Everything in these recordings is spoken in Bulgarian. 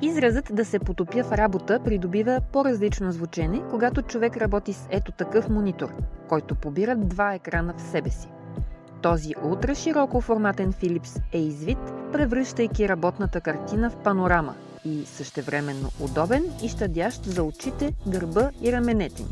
Изразът да се потопя в работа придобива по-различно звучене, когато човек работи с ето такъв монитор, който побира два екрана в себе си. Този ултраширокоформатен Philips е извит, превръщайки работната картина в панорама и същевременно удобен и щадящ за очите, гърба и раменете ни.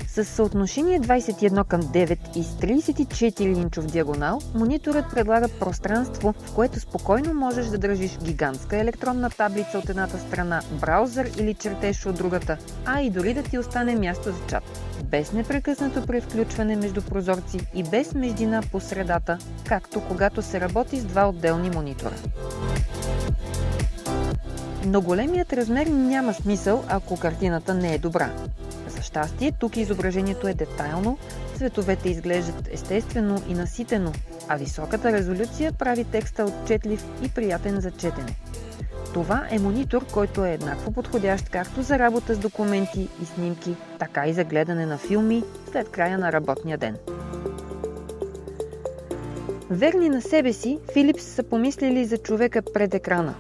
С съотношение 21:9 и с 34-инчов диагонал, мониторът предлага пространство, в което спокойно можеш да държиш гигантска електронна таблица от едната страна, браузър или чертеж от другата, а и дори да ти остане място за чат. Без непрекъснато превключване между прозорци и без междина по средата, както когато се работи с два отделни монитора. Но големият размер няма смисъл, ако картината не е добра. За щастие, тук изображението е детайлно, цветовете изглеждат естествено и наситено, а високата резолюция прави текста отчетлив и приятен за четене. Това е монитор, който е еднакво подходящ както за работа с документи и снимки, така и за гледане на филми след края на работния ден. Верни на себе си, Philips са помислили за човека пред екрана.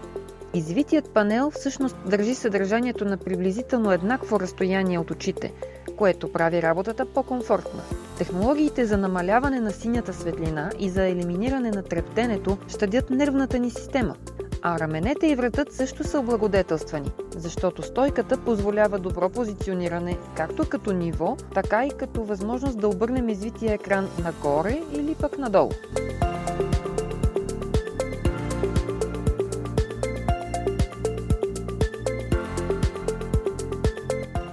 Извитият панел всъщност държи съдържанието на приблизително еднакво разстояние от очите, което прави работата по-комфортна. Технологиите за намаляване на синята светлина и за елиминиране на трептенето щадят нервната ни система, а раменете и вратът също са облагодетелствани, защото стойката позволява добро позициониране както като ниво, така и като възможност да обърнем извития екран нагоре или пък надолу.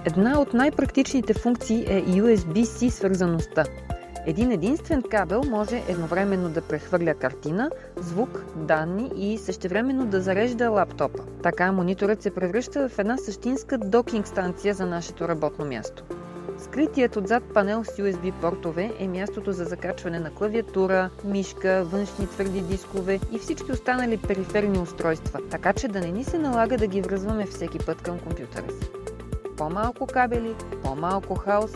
Една от най-практичните функции е USB-C свързаността. Един единствен кабел може едновременно да прехвърля картина, звук, данни и същевременно да зарежда лаптопа. Така мониторът се превръща в една същинска докинг станция за нашето работно място. Скритият отзад панел с USB портове е мястото за закачване на клавиатура, мишка, външни твърди дискове и всички останали периферни устройства, така че да не ни се налага да ги връзваме всеки път към компютъра си. По-малко кабели, по-малко хаос,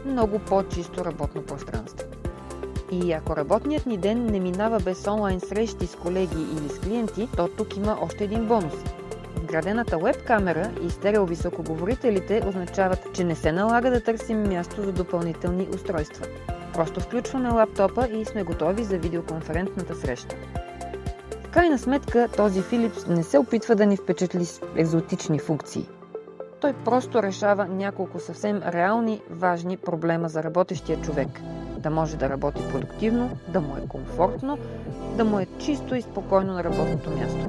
много по-чисто работно пространство. И ако работният ни ден не минава без онлайн срещи с колеги или с клиенти, то тук има още един бонус. Вградената веб-камера и стереовисокоговорителите означават, че не се налага да търсим място за допълнителни устройства. Просто включваме лаптопа и сме готови за видеоконферентната среща. В крайна сметка, този Philips не се опитва да ни впечатли с екзотични функции. Той просто решава няколко съвсем реални, важни проблема за работещия човек. Да може да работи продуктивно, да му е комфортно, да му е чисто и спокойно на работното място.